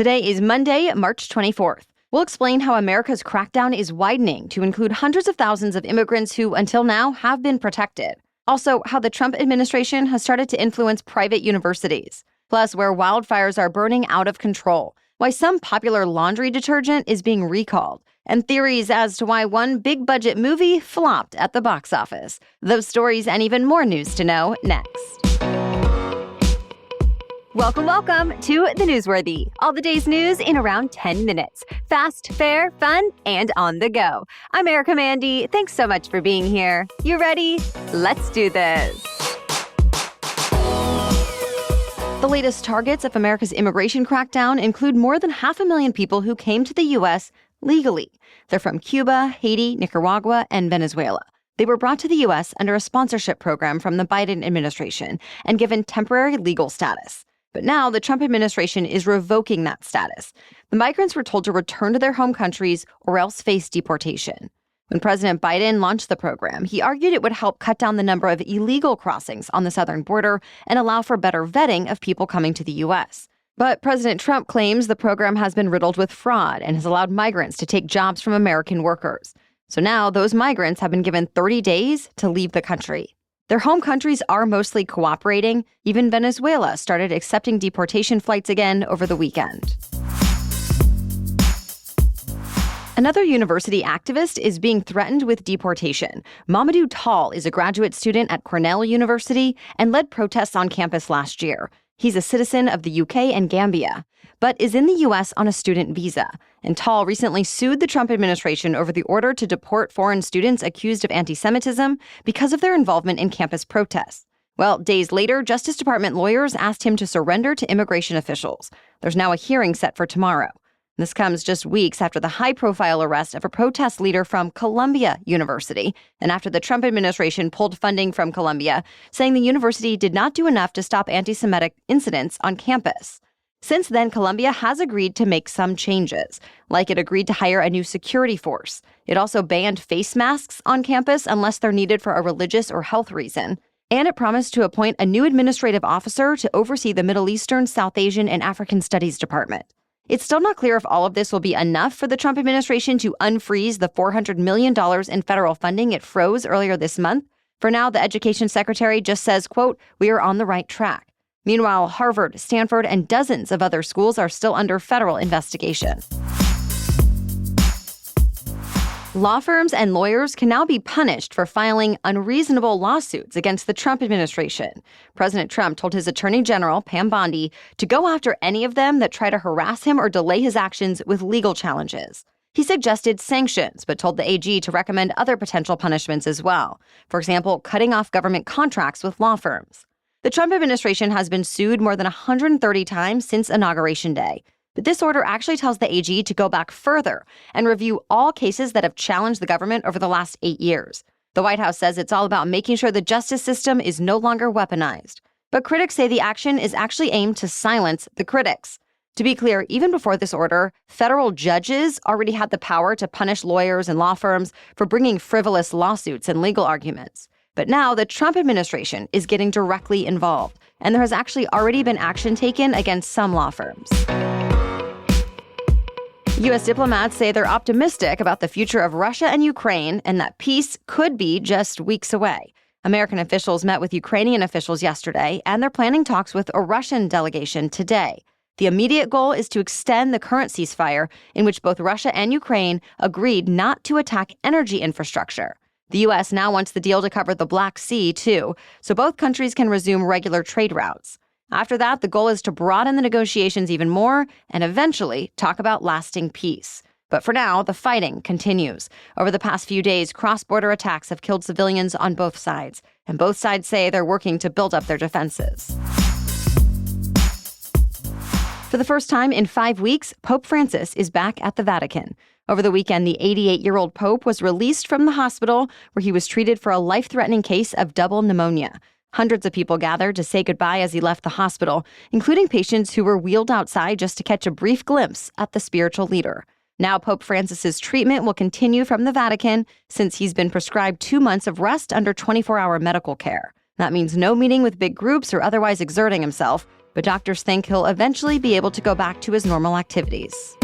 Today is Monday, March 24th. We'll explain how America's crackdown is widening to include hundreds of thousands of immigrants who, until now, have been protected. Also, how the Trump administration has started to influence private universities. Plus, where wildfires are burning out of control, why some popular laundry detergent is being recalled, and theories as to why one big-budget movie flopped at the box office. Those stories and even more news to know next. Welcome to The Newsworthy. All the day's news in around 10 minutes. Fast, fair, fun, and on the go. I'm Erica Mandy. Thanks so much for being here. You ready? Let's do this. The latest targets of America's immigration crackdown include more than 500,000 people who came to the U.S. legally. They're from Cuba, Haiti, Nicaragua, and Venezuela. They were brought to the U.S. under a sponsorship program from the Biden administration and given temporary legal status. But now the Trump administration is revoking that status. The migrants were told to return to their home countries or else face deportation. When President Biden launched the program, he argued it would help cut down the number of illegal crossings on the southern border and allow for better vetting of people coming to the U.S. But President Trump claims the program has been riddled with fraud and has allowed migrants to take jobs from American workers. So now those migrants have been given 30 days to leave the country. Their home countries are mostly cooperating. Even Venezuela started accepting deportation flights again over the weekend. Another university activist is being threatened with deportation. Mamadou Tall is a graduate student at Cornell University and led protests on campus last year. He's a citizen of the UK and Gambia, but is in the U.S. on a student visa. And Tall recently sued the Trump administration over the order to deport foreign students accused of anti-Semitism because of their involvement in campus protests. Well, days later, Justice Department lawyers asked him to surrender to immigration officials. There's now a hearing set for tomorrow. This comes just weeks after the high-profile arrest of a protest leader from Columbia University, and after the Trump administration pulled funding from Columbia, saying the university did not do enough to stop anti-Semitic incidents on campus. Since then, Columbia has agreed to make some changes, like it agreed to hire a new security force. It also banned face masks on campus unless they're needed for a religious or health reason. And it promised to appoint a new administrative officer to oversee the Middle Eastern, South Asian, and African Studies Department. It's still not clear if all of this will be enough for the Trump administration to unfreeze the $400 million in federal funding it froze earlier this month. For now, the education secretary just says, quote, "We are on the right track." Meanwhile, Harvard, Stanford, and dozens of other schools are still under federal investigation. Law firms and lawyers can now be punished for filing unreasonable lawsuits against the Trump administration. President Trump told his Attorney General, Pam Bondi, to go after any of them that try to harass him or delay his actions with legal challenges. He suggested sanctions, but told the AG to recommend other potential punishments as well. For example, cutting off government contracts with law firms. The Trump administration has been sued more than 130 times since Inauguration Day. But this order actually tells the AG to go back further and review all cases that have challenged the government over the last 8 years. The White House says it's all about making sure the justice system is no longer weaponized. But critics say the action is actually aimed to silence the critics. To be clear, even before this order, federal judges already had the power to punish lawyers and law firms for bringing frivolous lawsuits and legal arguments. But now the Trump administration is getting directly involved, and there has actually already been action taken against some law firms. U.S. diplomats say they're optimistic about the future of Russia and Ukraine and that peace could be just weeks away. American officials met with Ukrainian officials yesterday, and they're planning talks with a Russian delegation today. The immediate goal is to extend the current ceasefire, in which both Russia and Ukraine agreed not to attack energy infrastructure. The U.S. now wants the deal to cover the Black Sea, too, so both countries can resume regular trade routes. After that, the goal is to broaden the negotiations even more and eventually talk about lasting peace. But for now, the fighting continues. Over the past few days, cross-border attacks have killed civilians on both sides, and both sides say they're working to build up their defenses. For the first time in 5 weeks, Pope Francis is back at the Vatican. Over the weekend, the 88-year-old Pope was released from the hospital where he was treated for a life-threatening case of double pneumonia. Hundreds of people gathered to say goodbye as he left the hospital, including patients who were wheeled outside just to catch a brief glimpse at the spiritual leader. Now Pope Francis's treatment will continue from the Vatican since he's been prescribed 2 months of rest under 24-hour medical care. That means no meeting with big groups or otherwise exerting himself. but doctors think he'll eventually be able to go back to his normal activities.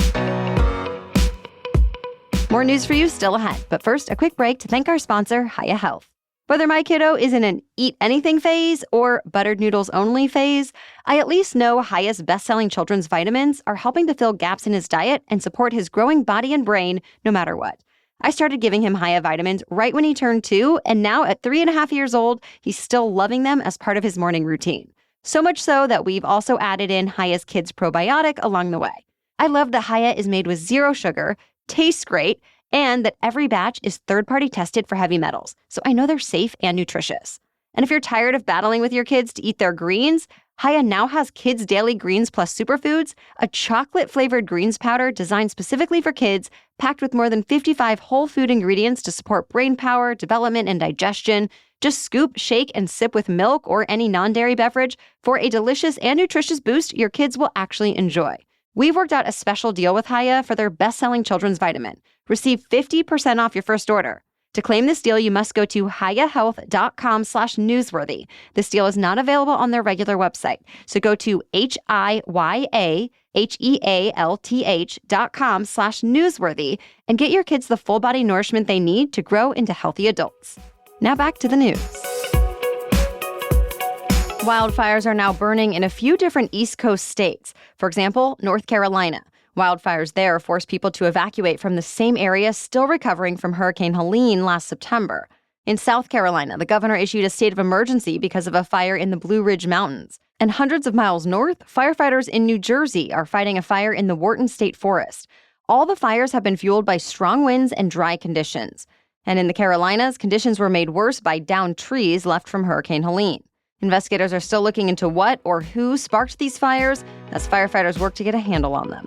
More news for you still ahead, but first, a quick break to thank our sponsor, Hiya Health. Whether my kiddo is in an eat anything phase or buttered noodles only phase, I at least know Hiya's best-selling children's vitamins are helping to fill gaps in his diet and support his growing body and brain no matter what. I started giving him Hiya vitamins right when he turned 2, and now at 3.5 years old, he's still loving them as part of his morning routine. So much so that we've also added in Hiya's Kids Probiotic along the way. I love that Hiya is made with 0 sugar, tastes great, and that every batch is third-party tested for heavy metals, so I know they're safe and nutritious. And if you're tired of battling with your kids to eat their greens, Hiya now has Kids Daily Greens Plus Superfoods, a chocolate-flavored greens powder designed specifically for kids, packed with more than 55 whole food ingredients to support brain power, development, and digestion. Just scoop, shake, and sip with milk or any non-dairy beverage for a delicious and nutritious boost your kids will actually enjoy. We've worked out a special deal with Hiya for their best-selling children's vitamin. Receive 50% off your first order. To claim this deal, you must go to hiyahealth.com/newsworthy. This deal is not available on their regular website. So go to hiyahealth.com/newsworthy and get your kids the full body nourishment they need to grow into healthy adults. Now back to the news. Wildfires are now burning in a few different East Coast states. For example, North Carolina. Wildfires there forced people to evacuate from the same area still recovering from Hurricane Helene last September. In South Carolina, the governor issued a state of emergency because of a fire in the Blue Ridge Mountains. And hundreds of miles north, firefighters in New Jersey are fighting a fire in the Wharton State Forest. All the fires have been fueled by strong winds and dry conditions. And in the Carolinas, conditions were made worse by downed trees left from Hurricane Helene. Investigators are still looking into what or who sparked these fires as firefighters work to get a handle on them.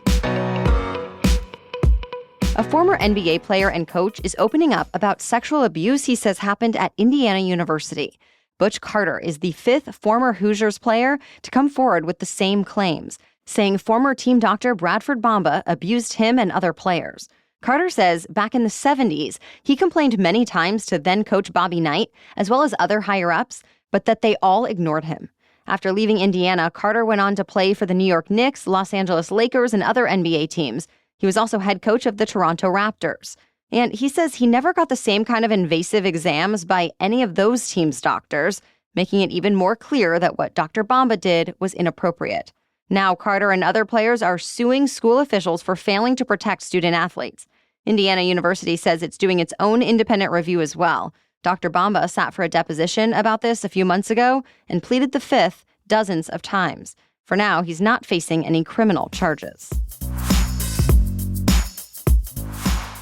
A former NBA player and coach is opening up about sexual abuse he says happened at Indiana University. Butch Carter is the 5th former Hoosiers player to come forward with the same claims, saying former team doctor Bradford Bamba abused him and other players. Carter says back in the 70s, he complained many times to then-coach Bobby Knight, as well as other higher-ups, but that they all ignored him. After leaving Indiana, Carter went on to play for the New York Knicks, Los Angeles Lakers, and other NBA teams. He was also head coach of the Toronto Raptors. And he says he never got the same kind of invasive exams by any of those teams' doctors, making it even more clear that what Dr. Bamba did was inappropriate. Now, Carter and other players are suing school officials for failing to protect student athletes. Indiana University says it's doing its own independent review as well. Dr. Bamba sat for a deposition about this a few months ago and pleaded the fifth dozens of times. For now, he's not facing any criminal charges.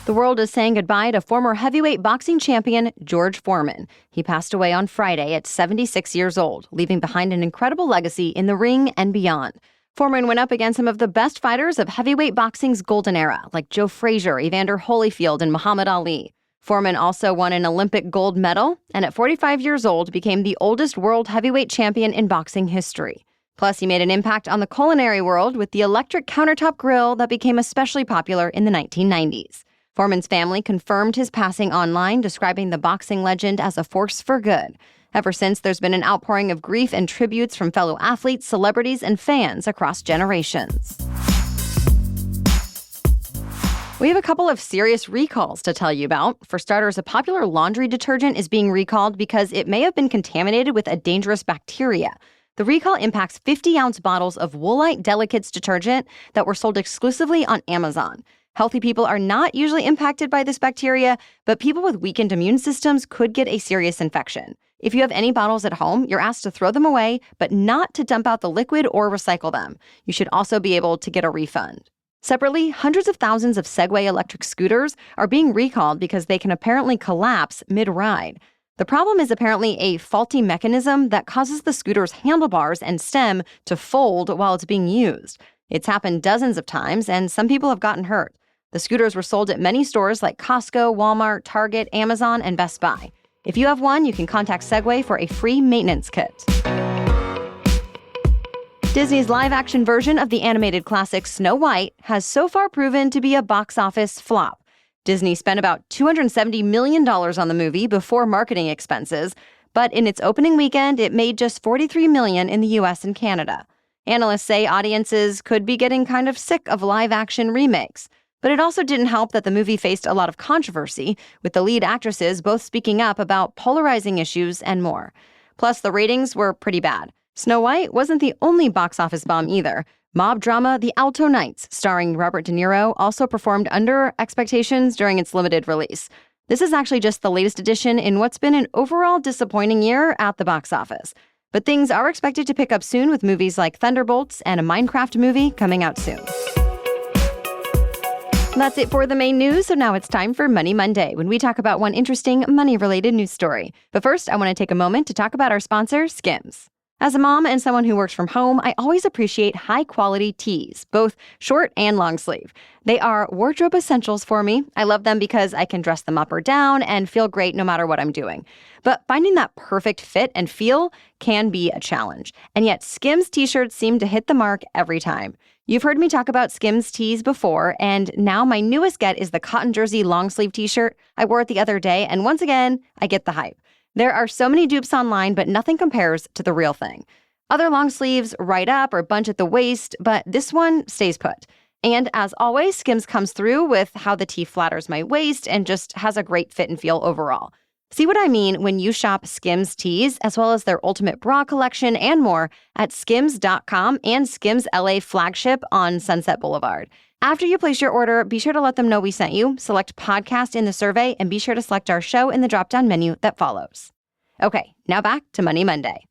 The world is saying goodbye to former heavyweight boxing champion George Foreman. He passed away on Friday at 76 years old, leaving behind an incredible legacy in the ring and beyond. Foreman went up against some of the best fighters of heavyweight boxing's golden era, like Joe Frazier, Evander Holyfield, and Muhammad Ali. Foreman also won an Olympic gold medal, and at 45 years old became the oldest world heavyweight champion in boxing history. Plus, he made an impact on the culinary world with the electric countertop grill that became especially popular in the 1990s. Foreman's family confirmed his passing online, describing the boxing legend as a force for good. Ever since, there's been an outpouring of grief and tributes from fellow athletes, celebrities, and fans across generations. We have a couple of serious recalls to tell you about. For starters, a popular laundry detergent is being recalled because it may have been contaminated with a dangerous bacteria. The recall impacts 50-ounce bottles of Woolite Delicates detergent that were sold exclusively on Amazon. Healthy people are not usually impacted by this bacteria, but people with weakened immune systems could get a serious infection. If you have any bottles at home, you're asked to throw them away, but not to dump out the liquid or recycle them. You should also be able to get a refund. Separately, hundreds of thousands of Segway electric scooters are being recalled because they can apparently collapse mid-ride. The problem is apparently a faulty mechanism that causes the scooter's handlebars and stem to fold while it's being used. It's happened dozens of times, and some people have gotten hurt. The scooters were sold at many stores like Costco, Walmart, Target, Amazon, and Best Buy. If you have one, you can contact Segway for a free maintenance kit. Disney's live-action version of the animated classic Snow White has so far proven to be a box office flop. Disney spent about $270 million on the movie before marketing expenses, but in its opening weekend, it made just $43 million in the U.S. and Canada. Analysts say audiences could be getting kind of sick of live-action remakes. But it also didn't help that the movie faced a lot of controversy, with the lead actresses both speaking up about polarizing issues and more. Plus, the ratings were pretty bad. Snow White wasn't the only box office bomb either. Mob drama The Alto Knights, starring Robert De Niro, also performed under expectations during its limited release. This is actually just the latest edition in what's been an overall disappointing year at the box office. But things are expected to pick up soon with movies like Thunderbolts and a Minecraft movie coming out soon. That's it for the main news, so now it's time for Money Monday, when we talk about one interesting money-related news story. But first, I want to take a moment to talk about our sponsor, Skims. As a mom and someone who works from home, I always appreciate high-quality tees, both short and long sleeve. They are wardrobe essentials for me. I love them because I can dress them up or down and feel great no matter what I'm doing. But finding that perfect fit and feel can be a challenge. And yet, Skims t-shirts seem to hit the mark every time. You've heard me talk about Skims tees before, and now my newest get is the cotton jersey long sleeve t-shirt. I wore it the other day, and once again, I get the hype. There are so many dupes online, but nothing compares to the real thing. Other long sleeves right up or bunch at the waist, but this one stays put. And as always, Skims comes through with how the tee flatters my waist and just has a great fit and feel overall. See what I mean when you shop Skims tees, as well as their ultimate bra collection and more at skims.com and Skims LA flagship on Sunset Boulevard. After you place your order, be sure to let them know we sent you, select podcast in the survey, and be sure to select our show in the drop-down menu that follows. Okay, now back to Money Monday.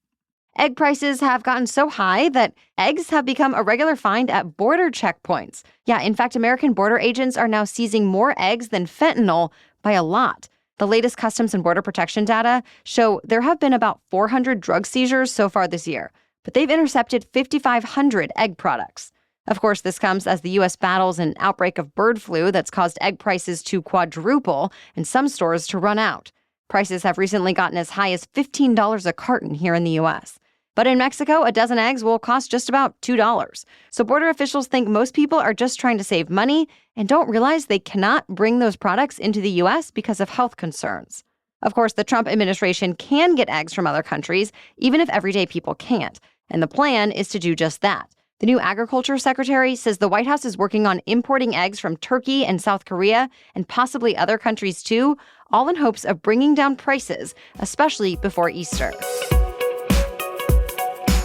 Egg prices have gotten so high that eggs have become a regular find at border checkpoints. Yeah, in fact, American border agents are now seizing more eggs than fentanyl by a lot. The latest Customs and Border Protection data show there have been about 400 drug seizures so far this year, but they've intercepted 5,500 egg products. Of course, this comes as the U.S. battles an outbreak of bird flu that's caused egg prices to quadruple and some stores to run out. Prices have recently gotten as high as $15 a carton here in the U.S. But in Mexico, a dozen eggs will cost just about $2. So border officials think most people are just trying to save money and don't realize they cannot bring those products into the U.S. because of health concerns. Of course, the Trump administration can get eggs from other countries, even if everyday people can't. And the plan is to do just that. The new agriculture secretary says the White House is working on importing eggs from Turkey and South Korea and possibly other countries too, all in hopes of bringing down prices, especially before Easter.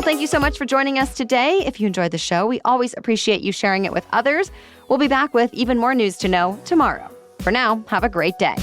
Well, thank you so much for joining us today. If you enjoyed the show, we always appreciate you sharing it with others. We'll be back with even more news to know tomorrow. For now, have a great day.